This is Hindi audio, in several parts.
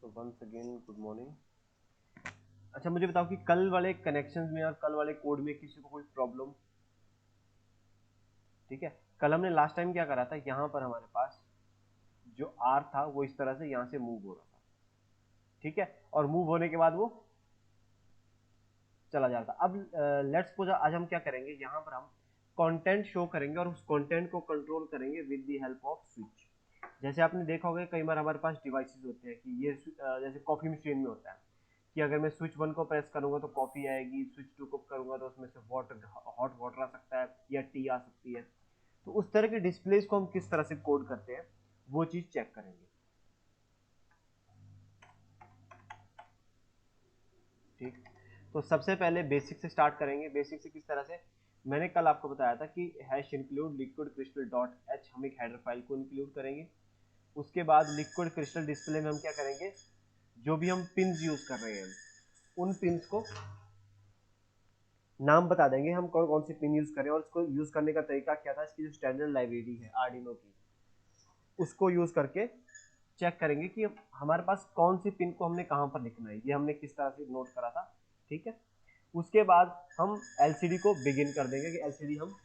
तो वंस अगेन गुड मॉर्निंग। अच्छा मुझे बताओ कि कल वाले कनेक्शंस में और कल वाले कोड में किसी को कोई प्रॉब्लम? ठीक है, कल हमने लास्ट टाइम क्या करा था, यहाँ पर हमारे पास जो आर था वो इस तरह से यहाँ से मूव हो रहा था, ठीक है, और मूव होने के बाद वो चला जा रहा था। अब लेट्स सपोज आज हम क्या करेंगे, यहाँ पर हम कंटेंट शो करेंगे और उस कंटेंट को कंट्रोल करेंगे with the help off switch. जैसे आपने देखा होगा कई बार हमारे पास डिवाइसेस होते हैं कि ये जैसे कॉफी मशीन में होता है कि अगर मैं स्विच 1 को प्रेस करूंगा तो कॉफी आएगी, स्विच 2 को करूंगा तो उसमें से वाटर, हॉट वाटर आ सकता है या टी आ सकती है। तो उस तरह के डिस्प्लेस को हम किस तरह से कोड करते हैं वो चीज चेक करेंगे। ठीक, तो सबसे पहले बेसिक से स्टार्ट करेंगे। बेसिक से किस तरह से, मैंने कल आपको बताया था कि hash include liquid crystal dot H, हम एक हेडर फाइल को इंक्लूड करेंगे। उसके बाद लिक्विड क्रिस्टल डिस्प्ले में हम क्या करेंगे, जो भी हम पिंस यूज कर रहे हैं उन पिंस को नाम बता देंगे, हम कौन कौन सी पिन यूज करें और उसको यूज करने का तरीका क्या था। इसकी जो स्टैंडर्ड लाइब्रेरी है आर्डिनो की, उसको यूज करके चेक करेंगे कि हमारे पास कौन सी पिन को हमने कहां पर लिखना है, ये हमने किस तरह से नोट करा था। ठीक है, उसके बाद हम एलसीडी को बिगिन कर देंगे कि एलसीडी हम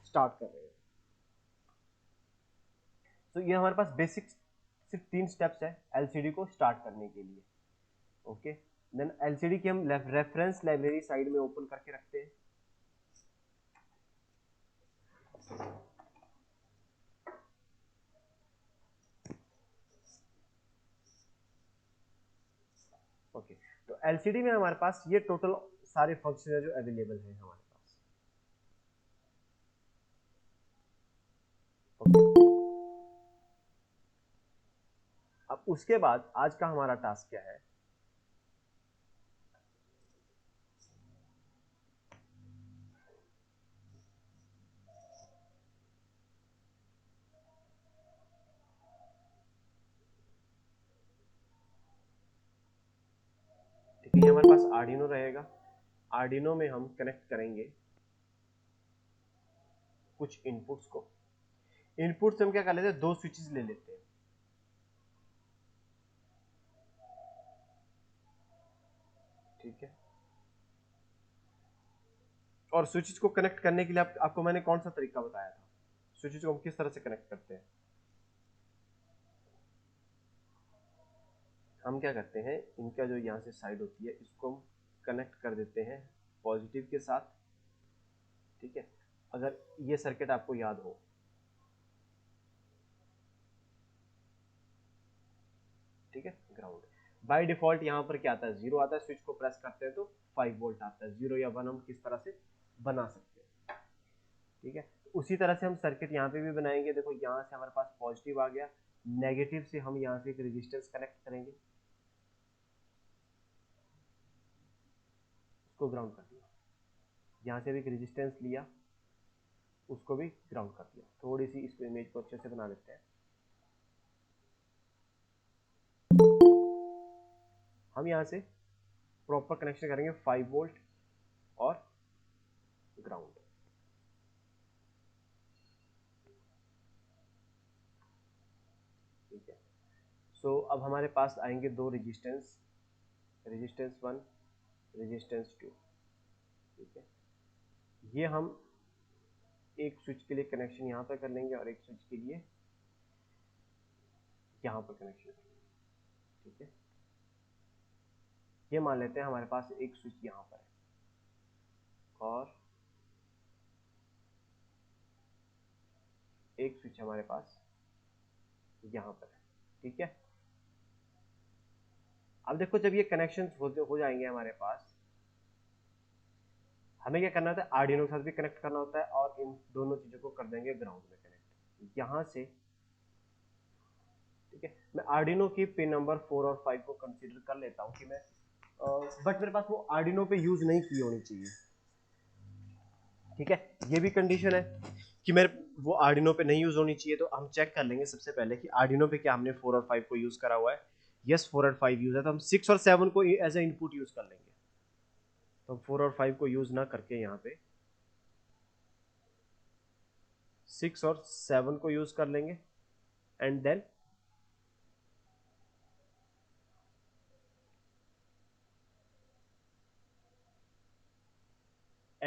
स्टार्ट कर रहे हैं। तो ये हमारे पास बेसिक सिर्फ 3 स्टेप्स है एलसीडी को स्टार्ट करने के लिए। ओके, देन एलसीडी की हम रेफरेंस लाइब्रेरी साइड में ओपन करके रखते हैं। ओके, तो एलसीडी में हमारे पास ये टोटल सारे फंक्शन है जो अवेलेबल है हमारे पास। ओके, अब उसके बाद आज का हमारा टास्क क्या है, ठीक है, ये हमारे पास आर्डिनो रहेगा। आर्डिनो में हम कनेक्ट करेंगे कुछ इनपुट्स को। इनपुट से हम क्या कर लेते हैं, 2 स्विचेस ले लेते हैं। ठीक है, और स्विचेस को कनेक्ट करने के लिए आपको मैंने कौन सा तरीका बताया था, स्विचेस को हम किस तरह से कनेक्ट करते हैं। हम क्या करते हैं, इनका जो यहाँ से साइड होती है इसको हम कनेक्ट कर देते हैं पॉजिटिव के साथ। ठीक है, अगर ये सर्किट आपको याद हो, ठीक है, ग्राउंड बाय डिफॉल्ट यहाँ पर क्या आता है, 0 आता है। स्विच को प्रेस करते हैं तो 5 वोल्ट आता है। 0 या 1 हम किस तरह से बना सकते हैं। ठीक है, तो उसी तरह से हम सर्किट यहाँ पे भी बनाएंगे। देखो यहाँ से हमारे पास पॉजिटिव आ गया, नेगेटिव से हम यहाँ से एक रेजिस्टेंस कनेक्ट करेंगे, उसको ग्राउंड कर दिया। यहाँ से भी एक रेजिस्टेंस लिया, उसको भी ग्राउंड कर दिया। थोड़ी सी इसको इमेज को अच्छे से बना लेते हैं। हम यहाँ से प्रॉपर कनेक्शन करेंगे 5 वोल्ट और ग्राउंड। ठीक है, सो अब हमारे पास आएंगे 2 रेजिस्टेंस, रेजिस्टेंस 1, रेजिस्टेंस 2। ठीक है, ये हम एक स्विच के लिए कनेक्शन यहाँ पर कर लेंगे और एक स्विच के लिए यहाँ पर कनेक्शन कर लेंगे। ठीक है, ये मान लेते हैं हमारे पास एक स्विच यहाँ पर है और एक स्विच हमारे पास यहाँ पर है। ठीक है, अब देखो जब ये कनेक्शन हो जाएंगे हमारे पास, हमें क्या करना होता है, आर्डिनो के साथ भी कनेक्ट करना होता है और इन दोनों चीजों को कर देंगे ग्राउंड में कनेक्ट यहाँ से। ठीक है, मैं आर्डिनो की पिन नंबर 4 और 5 को कंसीडर कर लेता हूँ कि मैं बट मेरे पास वो आर्डिनो पे यूज नहीं की होनी चाहिए। ठीक है, ये भी कंडीशन है कि मेरे वो आर्डिनो पे नहीं यूज होनी चाहिए। तो हम चेक कर लेंगे सबसे पहले कि आर्डिनो पे क्या हमने 4 और 5 को यूज करा हुआ है। यस, 4 और 5 यूज है, तो हम 6 और 7 को एज ए इनपुट यूज कर लेंगे। तो हम 4 और 5 को यूज ना करके यहाँ पे 6 और 7 को यूज कर लेंगे एंड देन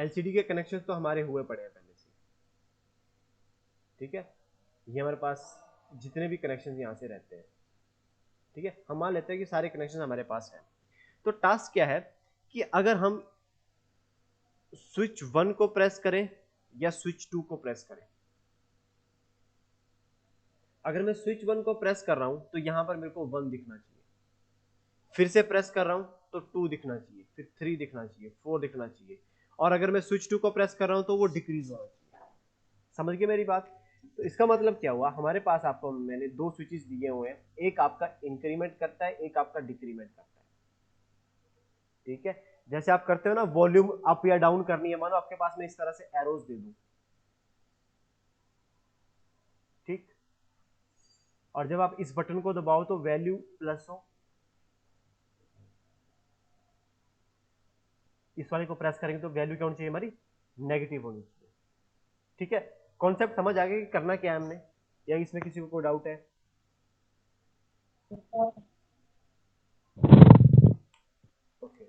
एलसीडी के कनेक्शन तो हमारे हुए पड़े हैं पहले से, ठीक है, ये हमारे पास जितने भी कनेक्शन यहाँ से रहते हैं, ठीक है, हम मान लेते हैं कि सारे कनेक्शन हमारे पास हैं। तो टास्क क्या है कि अगर हम स्विच 1 को प्रेस करें या स्विच 2 को प्रेस करें। अगर मैं स्विच 1 को प्रेस कर रहा हूं तो यहां पर मेरे को 1 दिखना चाहिए, फिर से प्रेस कर रहा हूं तो 2 दिखना चाहिए, फिर 3 दिखना चाहिए, 4 दिखना चाहिए, और अगर मैं स्विच 2 को प्रेस कर रहा हूं तो वो डिक्रीज होना चाहिए। समझ गए मेरी बात? तो इसका मतलब क्या हुआ, हमारे पास आपको मैंने दो स्विचेस दिए हुए हैं, एक आपका इंक्रीमेंट करता है, एक आपका डिक्रीमेंट करता है, ठीक है। जैसे आप करते हो ना, वॉल्यूम अप या डाउन करनी है, मानो आपके पास में इस तरह से एरोज दे दूं, ठीक, और जब आप इस बटन को दबाओ तो वैल्यू प्लस हो, इस वाले को प्रेस करेंगे तो वैल्यू क्या होनी चाहिए हमारी, नेगेटिव होनी चाहिए, ठीक है। कॉन्सेप्ट समझ आ गया कि करना क्या है हमने, या इसमें किसी को कोई डाउट है? ओके,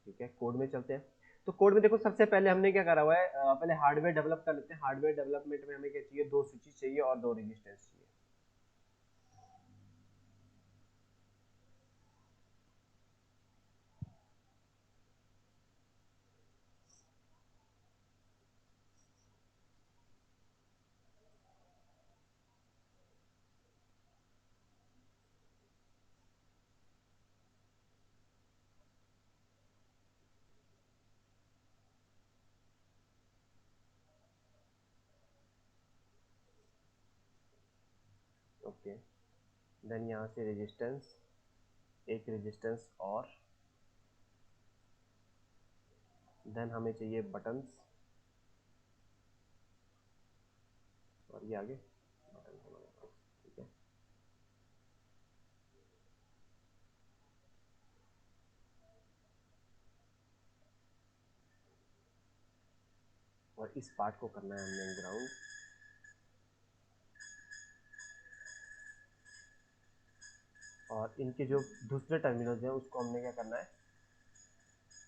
ठीक है, कोड में चलते हैं। तो कोड में देखो, सबसे पहले हमने क्या करा हुआ है, पहले हार्डवेयर डेवलप कर लेते हैं। हार्डवेयर डेवलपमेंट में हमें क्या चाहिए, दो स्विचेस चाहिए और दो रेजिस्टेंस चाहिए। ओके, देन यहाँ से रेजिस्टेंस, एक रेजिस्टेंस, और देन हमें चाहिए बटन्स, और ये आगे बटन हमारे पास, ठीक है। और इस पार्ट को करना है हमने ग्राउंड, और इनके जो दूसरे टर्मिनल्स हैं उसको हमने क्या करना है,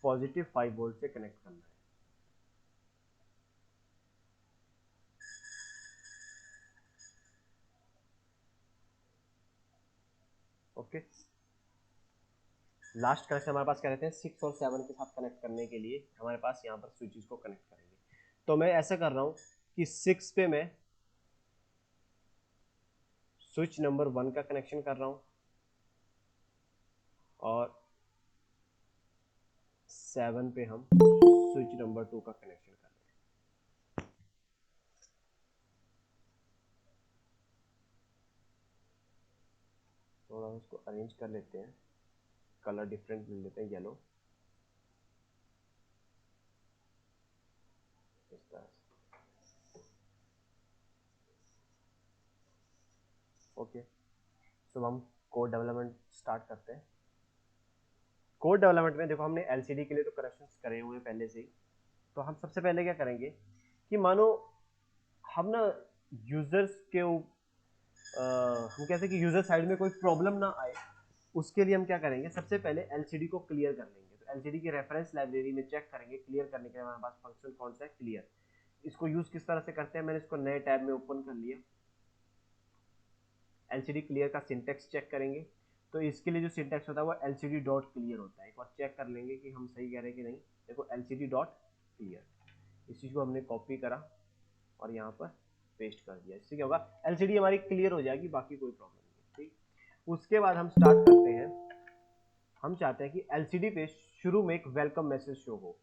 पॉजिटिव 5 वोल्ट से कनेक्ट करना है। ओके, लास्ट कनेक्शन हमारे पास क्या रहते हैं, 6 और 7 के साथ कनेक्ट करने के लिए हमारे पास यहाँ पर स्विचेस को कनेक्ट करेंगे। तो मैं ऐसा कर रहा हूँ कि 6 पे मैं स्विच नंबर 1 का कनेक्शन कर रहा हूँ, और 7 पे हम स्विच नंबर 2 का कनेक्शन कर रहे हैं। थोड़ा उसको अरेंज कर लेते हैं, कलर डिफरेंट ले लेते हैं, येलो इस तरह से। ओके, सो हम कोड डेवलपमेंट स्टार्ट करते हैं। कोड डेवलपमेंट में देखो, हमने एलसीडी के लिए तो करेक्शंस करे हुए हैं पहले से ही। तो हम सबसे पहले क्या करेंगे कि मानो हम ना यूजर्स के हम कहते हैं कि यूजर साइड में कोई प्रॉब्लम ना आए, उसके लिए हम क्या करेंगे, सबसे पहले एलसीडी को क्लियर कर लेंगे। तो एलसीडी की रेफरेंस लाइब्रेरी में चेक करेंगे, क्लियर करने के लिए हमारे पास फंक्शन कौन सा है, क्लियर। इसको यूज किस तरह से करते हैं, मैंने इसको नए टैब में ओपन कर लिया। एलसीडी क्लियर का सिंटेक्स चेक करेंगे, तो इसके लिए जो सिंटेक्स होता है वो एलसीडी डॉट क्लियर होता है। एक बार चेक कर लेंगे कि हम सही कह रहे हैं कि नहीं। देखो, एलसीडी डॉट क्लियर, इस चीज को हमने कॉपी करा और यहाँ पर पेस्ट कर दिया। इससे क्या होगा, एलसीडी हमारी क्लियर हो जाएगी, बाकी कोई प्रॉब्लम नहीं। ठीक, उसके बाद हम स्टार्ट करते हैं। हम चाहते हैं कि एलसीडी पे शुरू में एक वेलकम मैसेज शो हो,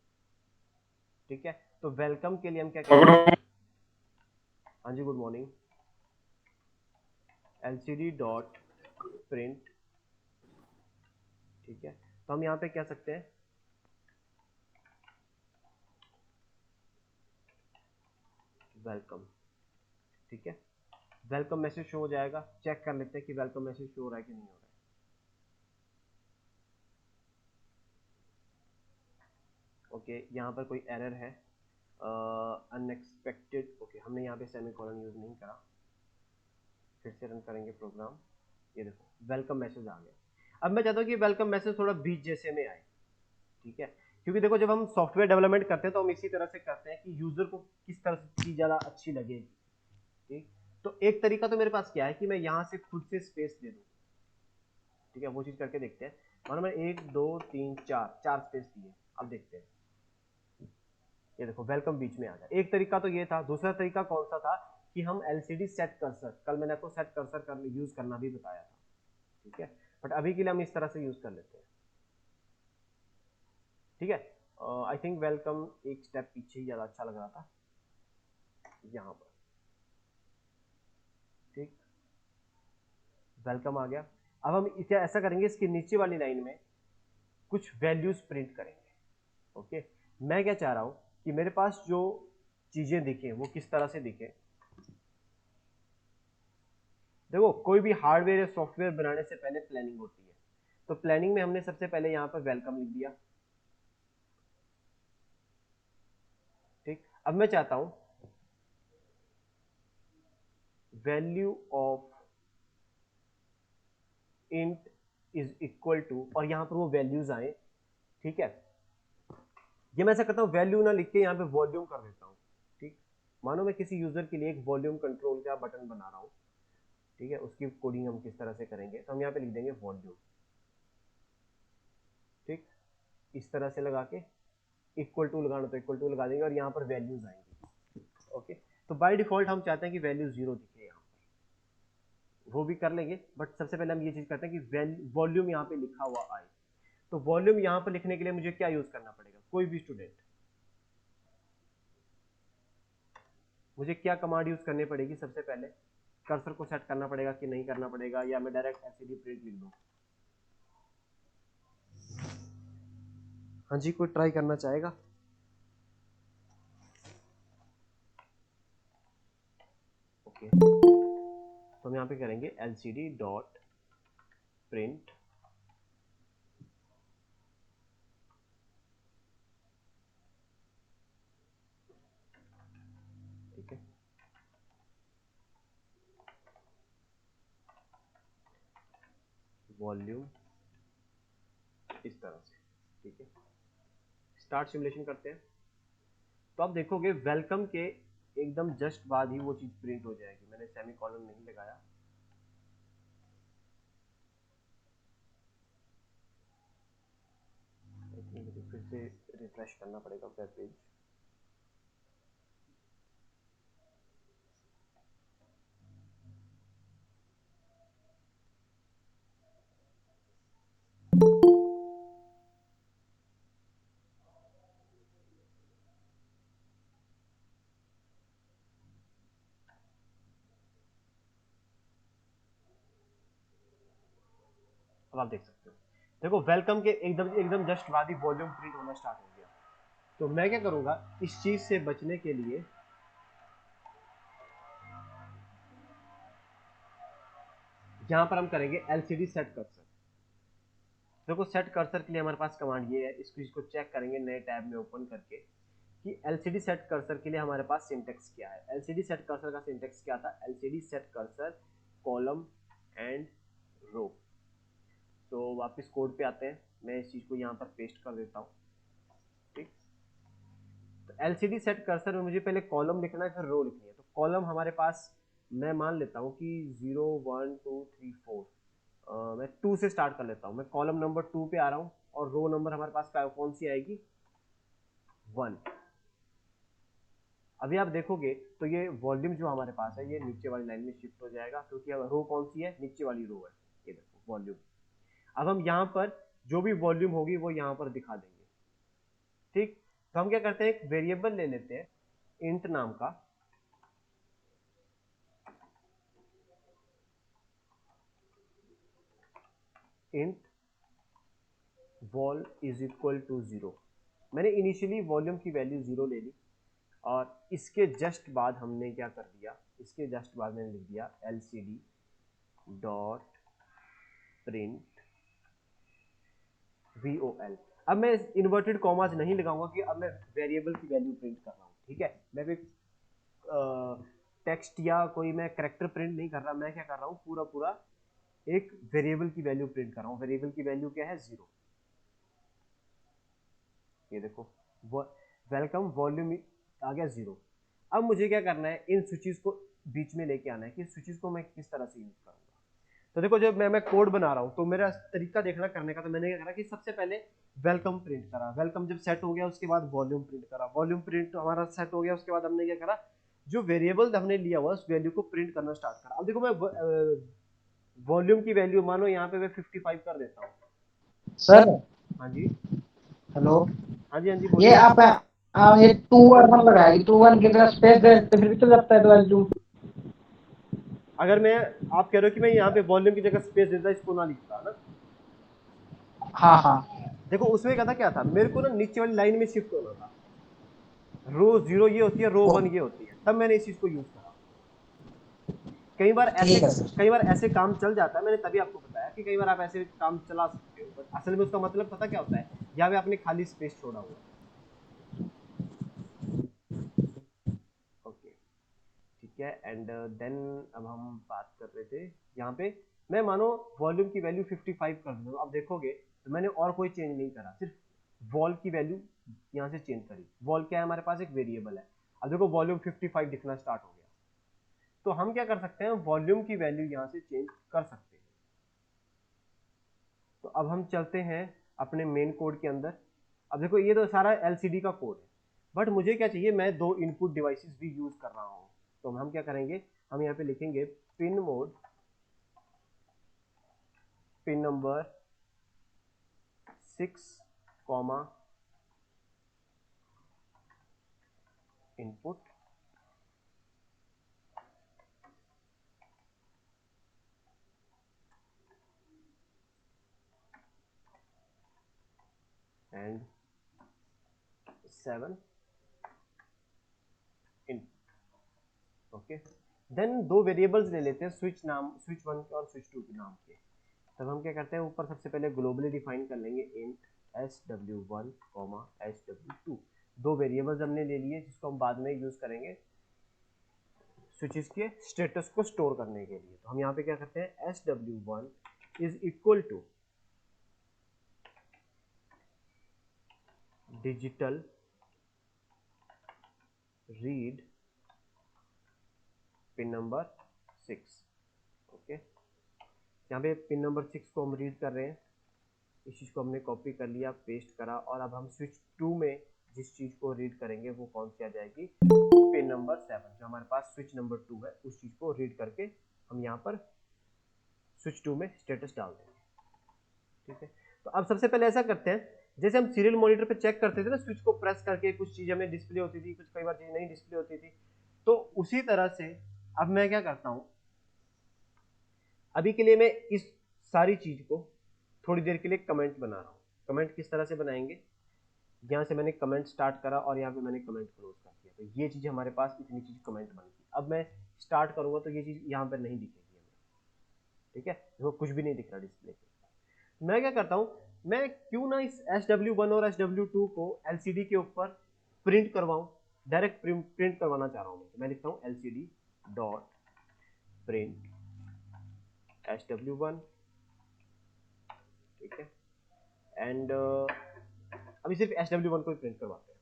ठीक है। तो वेलकम के लिए हम क्या करेंगे, हाँ जी, good morning, LCD dot print, ठीक है। तो हम यहाँ पे कह सकते हैं वेलकम, ठीक है। वेलकम मैसेज शो हो जाएगा, चेक कर लेते हैं कि वेलकम मैसेज शो हो रहा है कि नहीं हो रहा है। ओके, यहाँ पर कोई एरर है, अनएक्सपेक्टेड। ओके, हमने यहाँ पे सेमीकोलन यूज नहीं करा, फिर से रन करेंगे प्रोग्राम। ये देखो, वेलकम मैसेज आ गया। अब मैं चाहता हूँ कि वेलकम मैसेज थोड़ा बीच जैसे में आए, ठीक है, क्योंकि देखो जब हम सॉफ्टवेयर डेवलपमेंट करते हैं तो हम इसी तरह से करते हैं कि यूजर को किस तरह से चीज ज्यादा अच्छी लगेगी, ठीक। तो एक तरीका तो मेरे पास क्या है कि मैं यहाँ से खुद से स्पेस दे दूँ, ठीक है, वो चीज करके देखते हैं। मानो मैं 1 2 3 4 4 स्पेस दिए, अब देखते हैं, ये देखो वेलकम बीच में आ गया। एक तरीका तो ये था। दूसरा तरीका कौन सा था कि हम एलसीडी सेट कर्सर, कल मैंने आपको सेट कर्सर कर यूज करना भी बताया था, ठीक है, बट अभी के लिए हम इस तरह से यूज कर लेते हैं, ठीक है। आई थिंक वेलकम एक स्टेप पीछे ही ज्यादा अच्छा लग रहा था यहाँ पर, ठीक, वेलकम आ गया। अब हम इसे ऐसा करेंगे, इसके नीचे वाली लाइन में कुछ वैल्यूज प्रिंट करेंगे, ओके। मैं क्या चाह रहा हूं कि मेरे पास जो चीजें दिखे वो किस तरह से दिखे। देखो कोई भी हार्डवेयर या सॉफ्टवेयर बनाने से पहले प्लानिंग होती है, तो प्लानिंग में हमने सबसे पहले यहां पर वेलकम लिख दिया, ठीक। अब मैं चाहता हूं value of int is equal to, और यहां पर वो वैल्यूज आए, ठीक है। ये मैं ऐसा करता हूं, वैल्यू ना लिख के यहां पे वॉल्यूम कर देता हूं, ठीक। मानो मैं किसी यूजर के लिए एक वॉल्यूम कंट्रोल का बटन बना रहा हूं, ठीक है, उसकी कोडिंग हम किस तरह से करेंगे, तो हम यहाँ पे लिख देंगे वॉल्यूम, ठीक, इस तरह से लगा के इक्वल टू लगाना तो इक्वल टू लगा देंगे और यहाँ पर वैल्यूज आएंगी, ओके। तो बाय डिफॉल्ट हम चाहते हैं कि वैल्यू 0 दिखे यहाँ पर, वो भी कर लेंगे, बट सबसे पहले हम ये चीज करते हैं कि वॉल्यूम यहाँ पे लिखा हुआ आए। तो वॉल्यूम यहाँ पर लिखने के लिए मुझे क्या यूज करना पड़ेगा, कोई भी स्टूडेंट, मुझे क्या कमांड यूज करनी पड़ेगी सबसे पहले, कर्सर को सेट करना पड़ेगा कि नहीं करना पड़ेगा, या मैं डायरेक्ट एलसीडी प्रिंट लिख दूं। हाँ जी, कोई ट्राई करना चाहेगा? ओके, तो हम यहाँ पे करेंगे एलसीडी डॉट प्रिंट, ठीक है, वॉल्यूम इस तरह से, ठीक है। स्टार्ट सिमुलेशन करते हैं, तो आप देखोगे वेलकम के एकदम जस्ट बाद ही वो चीज प्रिंट हो जाएगी। मैंने सेमी कॉलन नहीं लगाया, मुझे फिर से रिफ्रेश करना पड़ेगा वेब पेज। अब आप देख सकते हो, देखो वेलकम के एकदम एकदम जस्ट बाद ही वॉल्यूम प्रिंट होना स्टार्ट हो गया। तो मैं क्या करूंगा इस चीज से बचने के लिए, यहां पर हम करेंगे एलसीडी सेट कर्सर। देखो सेट कर्सर के लिए हमारे पास कमांड ये है, इसको चेक करेंगे नए टैब में ओपन करके कि एलसीडी सेट कर्सर के लिए हमारे पास सिंटेक्स क्या है। एलसीडी सेट कर्सर का सिंटेक्स क्या था, LCD set cursor column and row. तो वापस कोड पे आते हैं, मैं इस चीज को यहाँ पर पेस्ट कर देता हूँ, ठीक। तो एलसीडी सेट कर्सर में मुझे पहले कॉलम लिखना है फिर रो लिखनी है। तो कॉलम हमारे पास मैं मान लेता हूँ कि 0 1 2 3 4, मैं 2 से स्टार्ट कर लेता हूँ। मैं कॉलम नंबर 2 पे आ रहा हूँ और रो नंबर हमारे पास कौन सी आएगी, 1। अभी आप देखोगे तो ये वॉल्यूम जो हमारे पास है ये नीचे वाली लाइन में शिफ्ट हो जाएगा, क्योंकि अब रो कौन सी है, नीचे वाली रो है, ये देखो वॉल्यूम। अब हम यहाँ पर जो भी वॉल्यूम होगी वो यहाँ पर दिखा देंगे, ठीक। तो हम क्या करते हैं, एक वेरिएबल ले लेते हैं इंट नाम का, int val is equal to 0। मैंने इनिशियली वॉल्यूम की वैल्यू 0 ले ली और इसके जस्ट बाद हमने क्या कर दिया, इसके जस्ट बाद मैंने लिख दिया एलसीडी डॉट प्रिंट VOL। अब मैं इन्वर्टेड कॉमास नहीं लगाऊंगा कि अब मैं वेरिएबल की वैल्यू प्रिंट कर रहा हूँ, ठीक है। मैं भी टेक्स्ट या कोई मैं करेक्टर प्रिंट नहीं कर रहा, मैं क्या कर रहा हूँ पूरा पूरा एक वेरिएबल की वैल्यू प्रिंट कर रहा हूँ। वेरिएबल की वैल्यू क्या है? 0। ये देखो वेलकम वॉल्यूम आ गया 0। अब मुझे क्या करना है, इन स्विचेस को बीच में लेके आना है कि स्विचेस को मैं किस तरह से यूज करूंगा। तो देखो जब मैं कोड बना रहा हूँ तो मेरा तरीका देखना करने का, तो मैंने क्या करा कि सबसे पहले वेलकम प्रिंट करा। वेलकम जब सेट हो गया उसके बाद वॉल्यूम प्रिंट करा। वॉल्यूम प्रिंट हमारा सेट हो गया उसके बाद हमने क्या करा, जो वेरिएबल हमने लिया हुआ उस वैल्यू को प्रिंट करना स्टार्ट करा। अब देखो मैं वॉल्यूम की वैल्यू मानो यहाँ पे मैं 55 कर देता हूँ। सर हाँ जी, हेलो। हाँ जी, हाँ जी, ये बोलिए। आप ये 2 1 लगाएगी, 2 1 की तरह स्पेस दे तो फिर भी चल जाता है तो वैल्यू। अगर मैं, आप कह रहे हो कि मैं यहाँ पे वॉल्यूम की जगह स्पेस देता इसको ना लिखता ना, हाँ हाँ। देखो उसमें क्या था, मेरे को ना नीचे वाली लाइन में शिफ्ट होना था। रो 0 ये होती है, रो 1 ये होती है, तब मैंने इस चीज को यूज करा। कई बार ऐसे ठीक है सर। काम चल जाता है। मैंने तभी आपको बताया कि कई बार आप ऐसे काम चला सकते हो, बट असल में उसका मतलब पता क्या होता है, यहाँ पे आपने खाली स्पेस छोड़ा हुआ है। ओके, ठीक है। एंड देन अब हम बात कर रहे थे यहाँ पे, मैं मानो वॉल्यूम की वैल्यू 55 कर दूँ। अब देखोगे तो मैंने और कोई चेंज नहीं करा, सिर्फ वॉल की वैल्यू यहाँ से चेंज करी। वॉल क्या है हमारे पास, एक वेरिएबल है। अब देखो वॉल्यूम 55 दिखना स्टार्ट हो गया। तो हम क्या कर सकते हैं, वॉल्यूम की वैल्यू यहाँ से चेंज कर सकते हैं। तो अब हम चलते हैं अपने मेन कोड के अंदर। अब देखो ये तो सारा एलसीडी का कोड है, बट मुझे क्या चाहिए, मैं 2 इनपुट डिवाइसेस भी यूज कर रहा हूँ। तो हम क्या करेंगे, हम यहाँ पे लिखेंगे pin mode, pin number 6 comma input, and 7 input. Okay, then 2 variables ले लेते हैं, स्विच नाम, स्विच 1 और स्विच 2 के नाम के। तब हम क्या करते हैं, ऊपर सबसे पहले ग्लोबली डिफाइन कर लेंगे इंट sw1 sw2। 2 वेरिएबल्स हमने ले लिए जिसको हम बाद में यूज करेंगे स्विचेस के स्टेटस को स्टोर करने के लिए। तो हम यहाँ पे क्या करते हैं, sw1 is equal to digital read pin number 6। Okay, यहाँ पे पिन नंबर 6 को हम रीड कर रहे हैं। इस चीज़ को हमने कॉपी कर लिया, पेस्ट करा, और अब हम स्विच 2 में जिस चीज़ को रीड करेंगे वो कौन सी आ जाएगी, पिन नंबर 7। जो हमारे पास स्विच नंबर 2 है उस चीज़ को रीड करके हम यहाँ पर स्विच 2 में स्टेटस डाल देंगे। ठीक है, तो अब सबसे पहले ऐसा करते हैं, जैसे हम सीरियल मॉनिटर पे चेक करते थे ना, स्विच को प्रेस करके कुछ चीज़ हमें डिस्प्ले होती थी, कुछ कई बार चीज़ नहीं डिस्प्ले होती थी। तो उसी तरह से अब मैं क्या करता हूँ, अभी के लिए मैं इस सारी चीज़ को थोड़ी देर के लिए कमेंट बना रहा हूँ। कमेंट किस तरह से बनाएंगे, यहाँ से मैंने कमेंट स्टार्ट करा और यहाँ पे मैंने कमेंट क्लोज कर दिया। तो ये चीज़ हमारे पास इतनी चीज़ कमेंट बन गई। अब मैं स्टार्ट करूँगा तो ये चीज़ यहाँ पर नहीं दिखेगी हमें। ठीक है, देखो कुछ भी नहीं दिख रहा डिस्प्ले पे। मैं क्या करता हूँ, मैं क्यों ना इस SW1 और SW2 को LCD के ऊपर प्रिंट करवाऊँ। डायरेक्ट प्रिंट करवाना चाह रहा हूँ मैं लिखता हूँ LCD डॉट प्रिंट SW1। ठीक है, एंड अभी सिर्फ SW1 को ही प्रिंट करवाते हैं।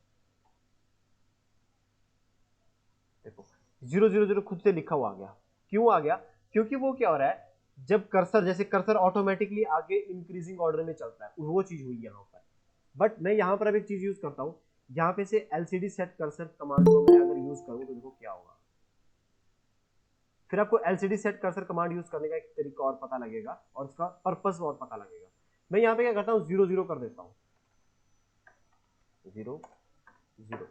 देखो 000 खुद से लिखा हुआ आ गया। क्यों आ गया, क्योंकि वो क्या हो रहा है, जब कर्सर, जैसे कर्सर ऑटोमेटिकली आगे इंक्रीजिंग ऑर्डर में चलता है, वो चीज हुई यहाँ पर। बट मैं यहाँ पर अब एक चीज यूज करता हूँ, यहाँ पे से LCD सेट कर्सर कमांड को मैं अगर यूज करूँ तो देखो क्या होगा। फिर आपको LCD set cursor command use करने का एक तरीका और पता लगेगा और उसका पर्पस और पता लगेगा। मैं यहाँ पे क्या करता हूँ, 0 कर देता हूँ, 0 0।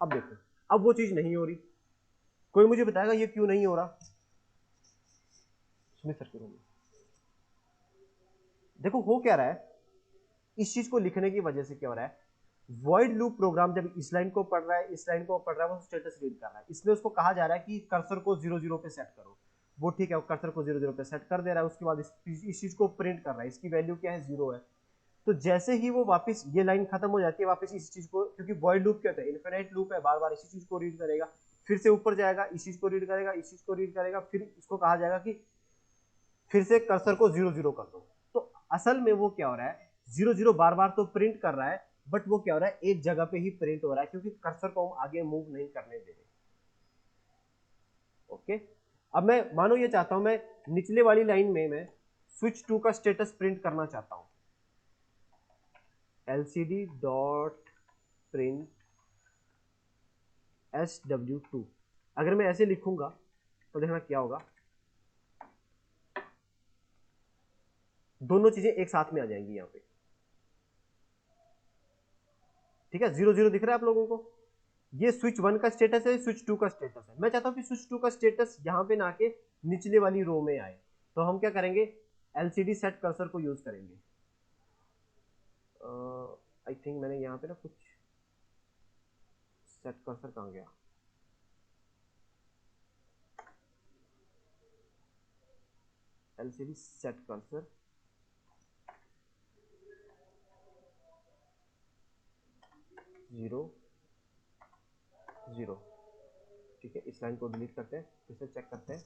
अब देखो, अब वो चीज नहीं हो रही। कोई मुझे बताएगा ये क्यों नहीं हो रहा। सुमित सर के रूम में देखो हो क्या रहा है, इस चीज को लिखने की वजह से क्या हो रहा है, वॉइड लूप प्रोग्राम जब इस लाइन को पढ़ रहा है, इस लाइन को पढ़ रहा है, वो स्टेटस रीड कर रहा है, इसलिए उसको कहा जा रहा है कि कर्सर को 0 पे सेट करो। वो ठीक है, वो कर्सर को 0 पे सेट कर दे रहा है। उसके बाद इस चीज को प्रिंट कर रहा है, इसकी वैल्यू क्या है, 0 है। तो जैसे ही वो वापस ये लाइन खत्म हो जाती है, वापस इस चीज को, क्योंकि वॉइड लूप क्या होता है, इन्फिनिट लूप है, बार बार इसी चीज को रीड करेगा। फिर से ऊपर जाएगा, इस चीज को रीड करेगा, इस चीज को रीड करेगा, फिर इसको कहा जाएगा कि फिर से कर्सर को 0 0 कर दो। तो असल में वो क्या हो रहा है, 0 0 बार बार तो प्रिंट कर रहा है, बट वो क्या हो रहा है, एक जगह पे ही प्रिंट हो रहा है, क्योंकि कर्सर को हम आगे मूव नहीं करने दे रहे। ओके, अब मैं मानो ये चाहता हूं, मैं निचले वाली लाइन में मैं स्विच 2 का स्टेटस प्रिंट करना चाहता हूं, एलसीडी डॉट प्रिंट SW2। अगर मैं ऐसे लिखूंगा तो देखना क्या होगा, दोनों चीजें एक साथ में आ जाएंगी यहां पे। ठीक है, 0 0 दिख रहा है आप लोगों को, ये स्विच 1 का स्टेटस है, स्विच 2 का स्टेटस है। मैं चाहता हूं कि स्विच 2 का स्टेटस यहां पे ना के निचले वाली रो में आए, तो हम क्या करेंगे, एलसीडी सेट कर्सर को यूज करेंगे। आई थिंक मैंने यहां पे ना कुछ सेट कर्सर कहां गया, LCD set cursor, zero zero. ठीक है, इस लाइन को डिलीट करते हैं, फिर से चेक करते हैं।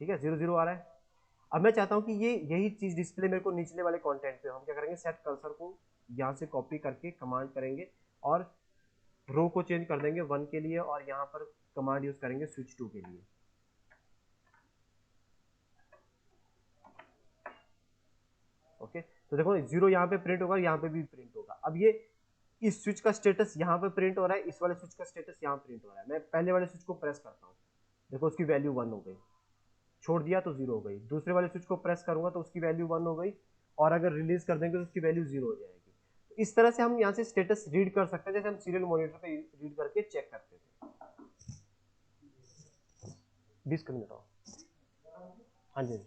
ठीक है, 0 0 आ रहा है। अब मैं चाहता हूं कि ये यही चीज डिस्प्ले मेरे को निचले वाले कंटेंट पे, हम क्या करेंगे, सेट कर्सर को यहां से कॉपी करके कमांड करेंगे और रो को चेंज कर देंगे 1 के लिए, और यहां पर कमांड यूज करेंगे स्विच 2 के लिए। ओके, तो देखो 0 यहाँ पे प्रिंट होगा, यहाँ पे भी प्रिंट होगा। अब ये इस स्विच का स्टेटस यहाँ पे प्रिंट हो रहा है, इस वाले स्विच का स्टेटस यहाँ प्रिंट हो रहा है। मैं पहले वाले स्विच को प्रेस करता हूँ, देखो उसकी वैल्यू 1 हो गई, छोड़ दिया तो 0 हो गई। दूसरे वाले स्विच को प्रेस करूंगा तो उसकी वैल्यू 1 हो गई, और अगर रिलीज कर देंगे तो उसकी वैल्यू 0 हो जाएगी। तो इस तरह से हम यहाँ से स्टेटस रीड कर सकते हैं, जैसे हम सीरियल मॉनिटर पे रीड करके चेक करते थे। 20 मिनट और, हाँ जी,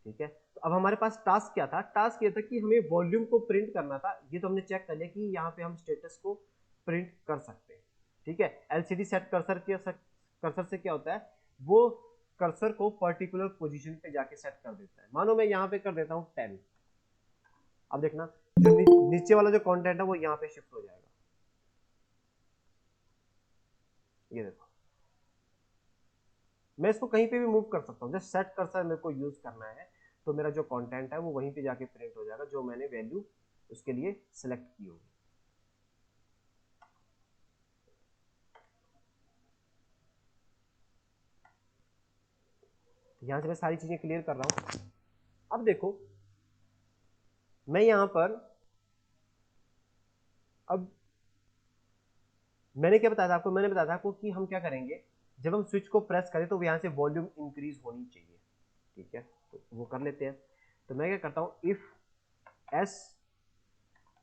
ठीक है। तो अब हमारे पास टास्क क्या था, टास्क ये था कि हमें वॉल्यूम को प्रिंट करना था। ये तो हमने चेक कर लिया कि यहाँ पे हम स्टेटस को प्रिंट कर सकते हैं। ठीक है, एलसीडी सेट कर्सर के कर्सर से क्या होता है, वो कर्सर को पर्टिकुलर पोजीशन पे जाके सेट कर देता है। मानो मैं यहाँ पे कर देता हूँ 10, अब देखना जो नीचे वाला जो कंटेंट है वो यहाँ पे शिफ्ट हो जाएगा। ये देखो, मैं इसको कहीं पे भी मूव कर सकता हूँ, जस्ट सेट कर्सर मेरे को यूज करना है, तो मेरा जो कंटेंट है वो वहीं पे जाके प्रिंट हो जाएगा, जो मैंने वैल्यू उसके लिए सिलेक्ट की होगी। यहां से मैं सारी चीजें क्लियर कर रहा हूं। अब देखो, मैं यहां पर, अब मैंने क्या बताया था आपको, मैंने बताया था आपको कि हम क्या करेंगे, जब हम स्विच को प्रेस करें तो यहां से वॉल्यूम इंक्रीज होनी चाहिए। ठीक है, तो वो कर लेते हैं। तो मैं क्या करता हूं, इफ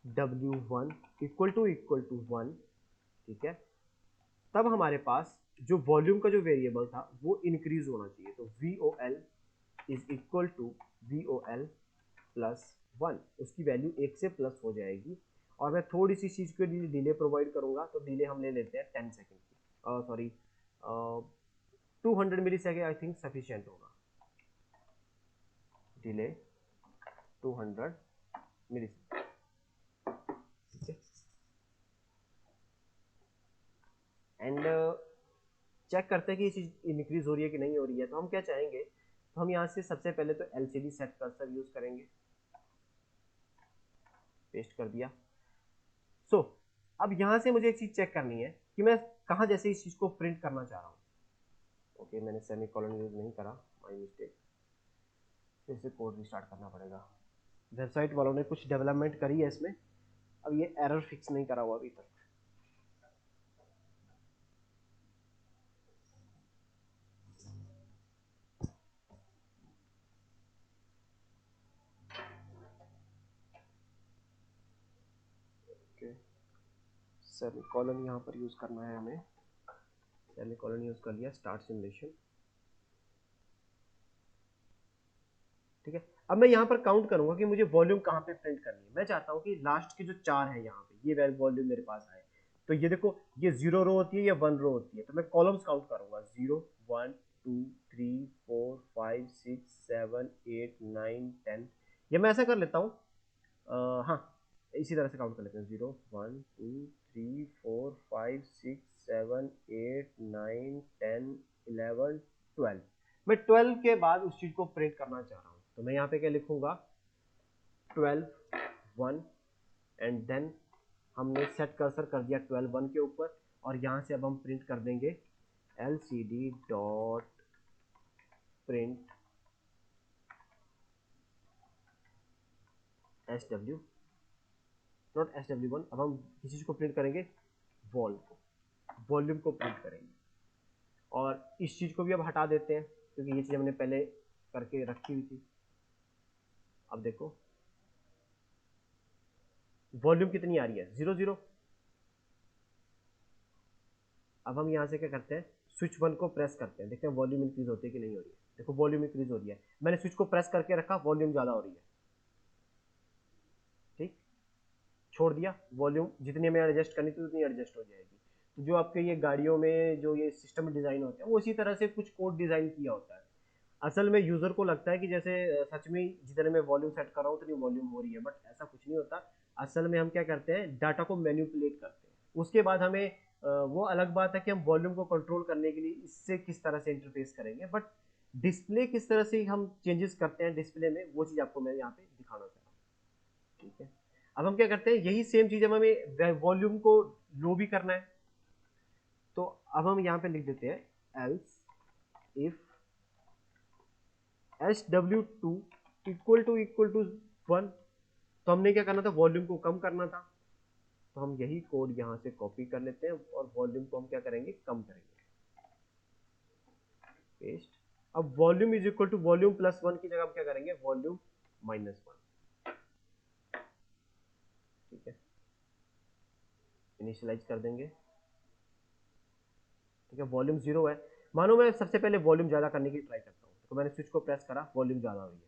SW1 इक्वल टू 1, ठीक है, तब हमारे पास जो वॉल्यूम का जो वेरिएबल था वो इंक्रीज होना चाहिए। तो VOL is equal to VOL plus 1, उसकी वैल्यू 1 से प्लस हो जाएगी। और मैं थोड़ी सी चीज के लिए डिले प्रोवाइड करूंगा, तो डिले हम ले लेते हैं 10 सेकेंड की, sorry 200 millisecond I think sufficient होगा, delay 200 millisecond. And check करते हैं कि ये चीज इंक्रीज हो रही है कि नहीं हो रही है। तो हम क्या चाहेंगे, तो हम यहाँ से सबसे पहले तो एलसीडी सेट कर्सर यूज करेंगे, पेस्ट कर दिया। सो अब यहाँ से मुझे एक चीज चेक करनी है कि मैं कहाँ जैसे इस चीज को प्रिंट करना चाह रहा हूँ। ओके, मैंने सेमीकोलन यूज नहीं करा, माय मिस्टेक, फिर से कोड रिस्टार्ट करना पड़ेगा। वेबसाइट वालों ने कुछ डेवलपमेंट करी है इसमें, अब ये एरर फिक्स नहीं करा हुआ अभी तक। ओके, सेमीकोलन यहाँ पर यूज करना है हमें, सेमीकोलन यूज कर लिया, स्टार्ट सिमुलेशन। ठीक है, अब मैं यहाँ पर काउंट करूंगा कि मुझे वॉल्यूम कहाँ पे प्रिंट करनी है। मैं चाहता हूँ कि लास्ट के जो 4 है यहाँ पे, ये वॉल्यूम मेरे पास आए। तो ये देखो, ये 0 रो होती है या 1 रो होती है, तो मैं कॉलम्स काउंट करूंगा, 0 1 2 3 4 5 6 7 8 9 10। ये मैं ऐसा कर लेता हूँ, हाँ इसी तरह से काउंट कर लेते हैं, 0 1 2 3 4 5 6 7 8 9 10 11 12। मैं 12 के बाद उस चीज को प्रिंट करना चाह रहा हूँ, तो मैं यहाँ पे क्या लिखूंगा, 12 1, एंड देन हमने सेट कर्सर कर दिया 12 1 के ऊपर, और यहाँ से अब हम प्रिंट कर देंगे lcd dot print sw dot sw1। अब हम किसी चीज को प्रिंट करेंगे, वॉल्यूम को प्रिंट करेंगे, और इस चीज को भी अब हटा देते हैं क्योंकि ये चीज हमने पहले करके रखी हुई थी। अब देखो वॉल्यूम कितनी आ रही है, 0 0। अब हम यहाँ से क्या करते हैं, स्विच 1 को प्रेस करते हैं, देखते हैं वॉल्यूम इंक्रीज होती है कि नहीं हो रही है। देखो वॉल्यूम इंक्रीज हो रही है, मैंने स्विच को प्रेस करके रखा, वॉल्यूम ज्यादा हो रही है, ठीक, छोड़ दिया, वॉल्यूम जितनी में एडजस्ट करनी थी उतनी एडजस्ट हो जाएगी। तो जो आपके ये गाड़ियों में जो ये सिस्टम डिजाइन होते हैं वो इसी तरह से कुछ कोड डिजाइन किया होता है। असल में यूजर को लगता है कि जैसे सच में जितने में वॉल्यूम सेट कर रहा हूँ उतनी वॉल्यूम हो रही है, बट ऐसा कुछ नहीं होता। असल में हम क्या करते हैं, डाटा को मैनिपुलेट करते हैं, उसके बाद हमें वो अलग बात है कि हम वॉल्यूम को कंट्रोल करने के लिए इससे किस तरह से इंटरफेस करेंगे, बट डिस्प्ले किस तरह से हम चेंजेस करते हैं डिस्प्ले में, वो चीज आपको मैं यहाँ पे दिखाना चाह रहा हूँ, ठीक है। अब हम क्या करते हैं, यही सेम चीज हमें वॉल्यूम को लो भी करना है, तो अब हम यहाँ पे लिख देते हैं else if SW2 equal to 1। तो हमने क्या करना था, वॉल्यूम को कम करना था, तो हम यही कोड यहाँ से कॉपी कर लेते हैं और वॉल्यूम को हम क्या करेंगे, कम करेंगे, पेस्ट। अब volume is equal to volume plus 1 की जगह हम क्या करेंगे, वॉल्यूम -1, ठीक है। इनिशियलाइज कर देंगे, ठीक है। वॉल्यूम 0 है, मानो मैं सबसे पहले वॉल्यूम ज्यादा करने की ट्राई करता हूँ, तो मैंने स्विच को प्रेस करा, वॉल्यूम ज्यादा हो रही है,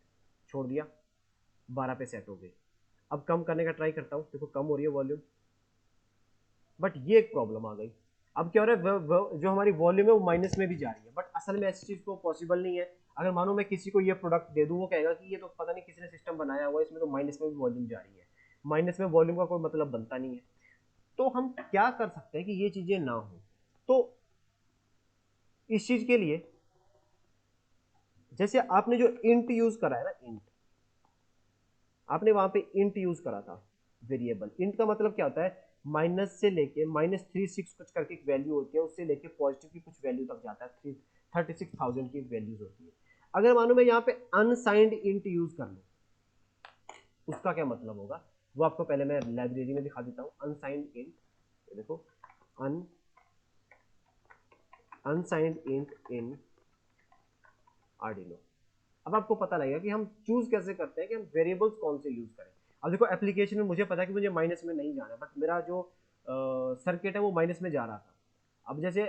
छोड़ दिया, 12 पे सेट हो गई। अब कम करने का ट्राई करता हूँ, देखो कम हो रही है वॉल्यूम, बट ये एक प्रॉब्लम आ गई। अब क्या हो रहा है, जो हमारी वॉल्यूम है वो माइनस में भी जा रही है, बट असल में ऐसी चीज को पॉसिबल नहीं है। अगर मानो मैं किसी को ये प्रोडक्ट दे दूं, वो कहेगा कि ये तो पता नहीं किसी ने सिस्टम बनाया हुआ है, इसमें तो माइनस में भी वॉल्यूम जा रही है। माइनस में वॉल्यूम का कोई मतलब बनता नहीं है। तो हम क्या कर सकते हैं कि ये चीजें ना हो, तो इस चीज के लिए जैसे आपने जो इंट यूज करा है ना, इंट आपने वहां पे इंट यूज करा था, वेरिएबल। इंट का मतलब क्या होता है, माइनस से लेके -36 कुछ करके एक वैल्यू होती है, उससे लेके पॉजिटिव की कुछ वैल्यू तक जाता है, 36,000 की वैल्यूज होती है। अगर मानो मैं यहाँ पे अनसाइंड इंट यूज कर लूँ, उसका क्या मतलब होगा, वो आपको पहले मैं लाइब्रेरी में दिखा देता हूँ। अनसाइंड इंट, देखो अनसाइंड इंट इन आर्डिनो। अब आपको पता लगेगा कि हम चूज कैसे करते हैं कि हम वेरिएबल्स कौन से यूज करें। अब देखो एप्लीकेशन में मुझे पता है कि मुझे माइनस में नहीं जाना, बट मेरा जो सर्किट है वो माइनस में जा रहा था। अब जैसे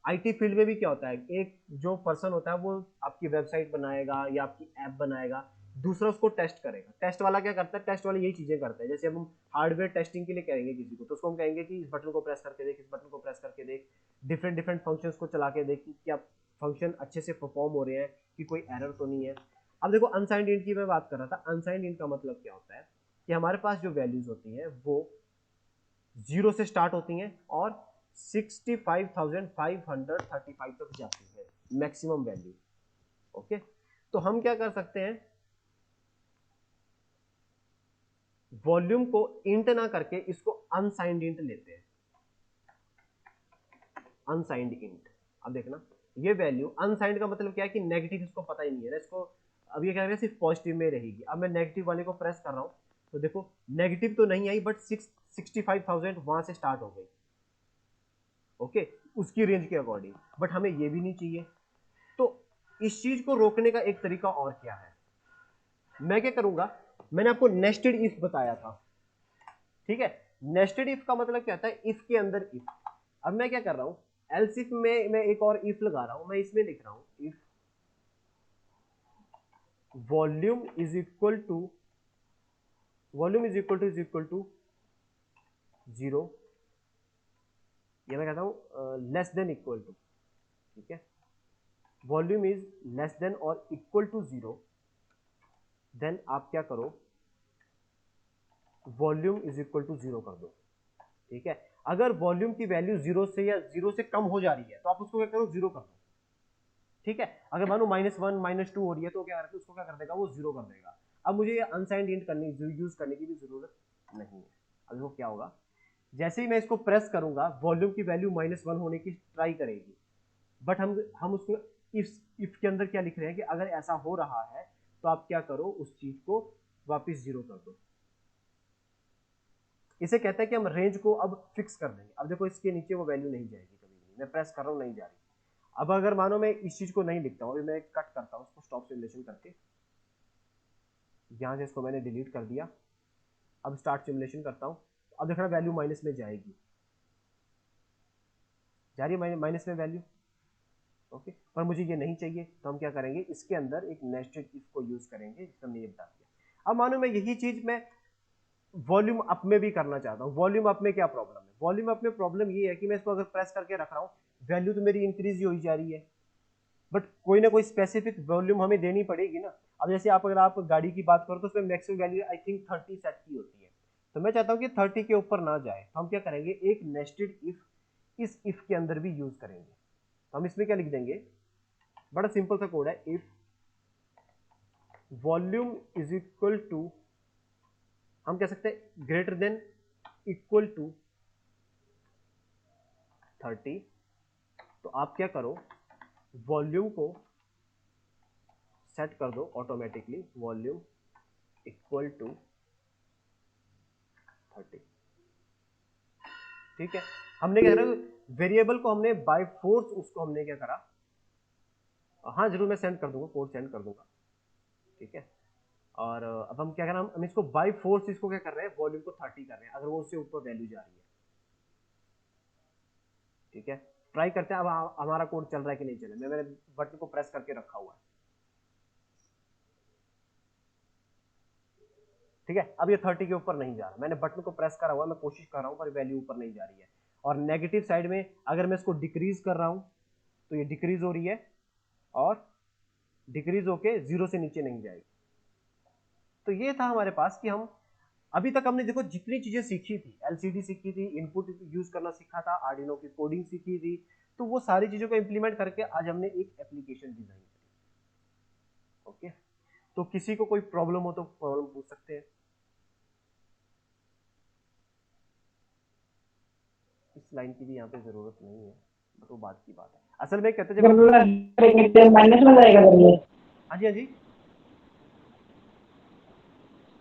आईटी फील्ड में भी क्या होता है, एक जो पर्सन होता है वो आपकी वेबसाइट बनाएगा या आपकी ऐप बनाएगा, दूसरा उसको टेस्ट करेगा। टेस्ट वाला क्या करता है, टेस्ट वाला यही चीजें करता है। जैसे अब हम हार्डवेयर टेस्टिंग के लिए कहेंगे किसी को, तो उसको हम कहेंगे कि इस बटन को प्रेस करके देख, इस बटन को प्रेस करके देख, डिफरेंट डिफरेंट फंक्शंस को चला के देख कि क्या फंक्शन अच्छे से परफॉर्म हो रहे हैं, कि कोई एरर तो नहीं है। अब देखो अनसाइंड इंट की मैं बात कर रहा था। अनसाइंड इंट का मतलब क्या होता है कि हमारे पास जो वैल्यूज होती हैं वो 0 से स्टार्ट होती हैं और 65,535 तक जाती है, मैक्सिमम वैल्यू। ओके, तो हम क्या कर सकते हैं, वॉल्यूम को इंट ना करके इसको अनसाइंड इंट लेते हैं, अनसाइंड इंट। अब देखना, ये वैल्यू अनसाइंड का मतलब क्या है कि नेगेटिव इसको पता ही नहीं है ना, इसको अब ये कह रहे हैं सिर्फ पॉजिटिव में रहेगी। अब मैं नेगेटिव वाले को प्रेस कर रहा हूं, तो देखो नेगेटिव तो नहीं आई, बट 65,000 वहां से स्टार्ट हो गई, ओके, उसकी रेंज के अकॉर्डिंग। बट हमें ये भी नहीं चाहिए, तो इस चीज को रोकने का एक तरीका और क्या है, मैं क्या करूंगा, मैंने आपको नेस्टेड इफ बताया था, ठीक है। नेस्टेड इफ का मतलब क्या होता है, इफ के अंदर इफ। अब मैं क्या कर रहा हूं, एल्स इफ में मैं एक और इफ लगा रहा हूं, मैं इसमें लिख रहा हूं if volume is equal to zero, ये मैं कहता हूं लेस देन इक्वल टू, ठीक है। वॉल्यूम इज लेस देन और इक्वल टू 0, देन आप क्या करो, वॉल्यूम इज इक्वल टू 0 कर दो। ठीक है, अगर वॉल्यूम की वैल्यू 0 से या 0 से कम हो जा रही है तो आप उसको क्या करो, 0 कर दो। ठीक है, अगर मानो -1 -2 हो रही है तो क्या करते, उसको क्या कर देगा, वो 0 कर देगा। अब मुझे ये अनसाइंड इंट करने यूज करने की भी जरूरत नहीं है। अब वो क्या होगा, जैसे ही मैं इसको प्रेस करूंगा वॉल्यूम की वैल्यू -1 होने की ट्राई करेगी, बट हम उसको इफ के अंदर क्या लिख रहे हैं कि अगर ऐसा हो रहा है तो आप क्या करो, उस चीज को वापस 0 कर दो। इसे कहते हैं कि हम रेंज को अब फिक्स कर देंगे। अब देखो इसके नीचे वो वैल्यू नहीं जाएगी कभी भी, मैं प्रेस कर रहा हूं नहीं जा रही। अब अगर मानो मैं इस चीज को नहीं लिखता हूं, अभी मैं कट करता हूं उसको स्टॉप सिमुलेशन करके, यहां से इसको मैंने डिलीट कर दिया। अब स्टार्ट सिमुलेशन करता हूं, अब देखना वैल्यू माइनस में जाएगी, जा रही है माइनस में वैल्यू। ओके, पर मुझे ये नहीं चाहिए तो हम क्या करेंगे, इसके अंदर एक नेस्टेड इफ को यूज करेंगे जिसमें हमने ये बता दिया। अब मानो मैं यही चीज मैं वॉल्यूम अप में भी करना चाहता हूँ। वॉल्यूम अप में क्या प्रॉब्लम है, वॉल्यूम अप में प्रॉब्लम ये है कि मैं इसको अगर प्रेस करके रख रहा हूँ वैल्यू तो मेरी इंक्रीज ही हो जा रही है, बट कोई ना कोई स्पेसिफिक वॉल्यूम हमें देनी पड़ेगी ना। अब जैसे अगर आप गाड़ी की बात करो तो उसमें maximum value I think 30 set की होती है, तो मैं चाहता हूँ कि 30 के ऊपर ना जाए, तो हम क्या करेंगे, एक नेस्टेड इफ इस इफ के अंदर भी यूज करेंगे। तो हम इसमें क्या लिख देंगे, बड़ा सिंपल सा कोड है, if volume is equal to, हम कह सकते हैं ग्रेटर देन इक्वल टू 30, तो आप क्या करो, वॉल्यूम को सेट कर दो ऑटोमेटिकली, वॉल्यूम इक्वल टू 30। ठीक है, हमने क्या करा, वेरिएबल को हमने बाय फोर्स उसको हमने क्या करा, हाँ जरूर मैं सेंड कर दूंगा, कोड सेंड कर दूंगा। ठीक है, और अब हम क्या कर रहे हैं, हम इसको बाय फोर्स इसको क्या कर रहे हैं, वॉल्यूम को 30 कर रहे हैं, अगर वो उससे ऊपर वैल्यू जा रही है। ठीक है, ट्राई करते हैं अब हमारा कोड चल रहा है कि नहीं चल रहा है। मैंने बटन को प्रेस करके रखा हुआ है। ठीक है, अब ये 30 के ऊपर नहीं जा रहा, मैंने बटन को प्रेस करा हुआ, मैं कोशिश कर रहा हूं पर वैल्यू ऊपर नहीं जा रही है। और नेगेटिव साइड में अगर मैं इसको डिक्रीज कर रहा हूं तो ये डिक्रीज हो रही है, और डिक्रीज होके 0 से नीचे नहीं जाएगी। तो ये था हमारे पास कि हम अभी तक हमने देखो जितनी चीजें सीखी थी, एलसीडी सीखी थी, इनपुट यूज करना सीखा था, आर्डिनो की कोडिंग सीखी थी, तो वो सारी चीजों को इंप्लीमेंट करके आज हमने एक एप्लीकेशन डिजाइन करी। ओके, तो किसी को कोई प्रॉब्लम हो तो प्रॉब्लम पूछ सकते हैं। इस लाइन की भी यहाँ पे जरूरत नहीं है, बट वो बात की बात है। असल में कहते जब अगर आप, करेंगे तो माइनस में जाएगा जब ये हाँ जी हाँ जी,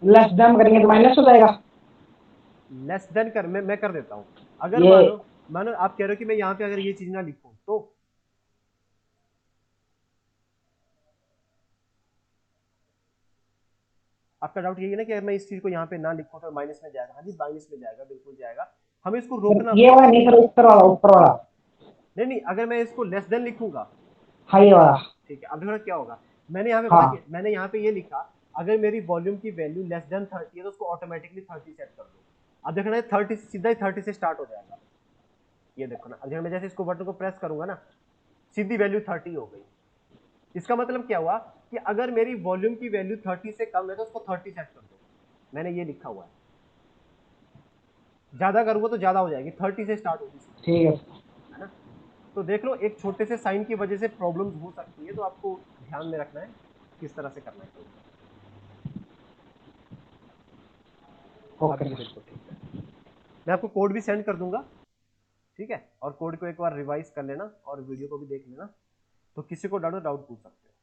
लेस देन करेंगे तो माइनस हो जाएगा। लेस देन कर मैं कर देता हूँ। अगर ये मानो मानो आप कह रहे हो कि मैं यहाँ पे अगर ये चीज ना लिखूं तो, आपका डाउट यही है ना कि अगर मैं इस चीज को यहाँ पे ना लिखूं तो माइनस में जाएगा। हाँ जी, माइनस में जाएगा, बिल्कुल जाएगा। हमें इसको रोकना ये वाला नहीं सर, ऊपर वाला। नहीं नहीं, अगर मैं इसको लेस देन लिखूंगा, हाँ ये वाला। ठीक है, अब देखो क्या होगा, मैंने यहाँ पे पता हाँ कि मैंने यहाँ पे ये लिखा, अगर मेरी वॉल्यूम की वैल्यू लेस देन 30 है तो उसको ऑटोमेटिकली 30 सेट कर दो। अब देखना 30 सीधा ही 30 से स्टार्ट हो जाएगा। ये देखो ना, अगर मैं जैसे इसको बटन को प्रेस करूंगा ना, सीधी वैल्यू 30 हो गई। इसका मतलब क्या हुआ कि अगर मेरी वॉल्यूम की वैल्यू 30 से कम है तो उसको 30 सेट कर दो। मैंने ये लिखा हुआ है, ज्यादा करूंगा तो ज्यादा हो जाएगी, 30 से स्टार्ट होगी सीधी, ठीक है। है ना। तो देख लो, एक छोटे से साइन की वजह से प्रॉब्लम्स हो सकती है, तो आपको ध्यान में रखना है किस तरह से करना है कोड। अब ओके ये सर। बिल्कुल ठीक है, मैं आपको कोड भी सेंड कर दूंगा। ठीक है, और कोड को एक बार रिवाइज कर लेना और वीडियो को भी देख लेना, तो किसी को डाउट पूछ सकते हो।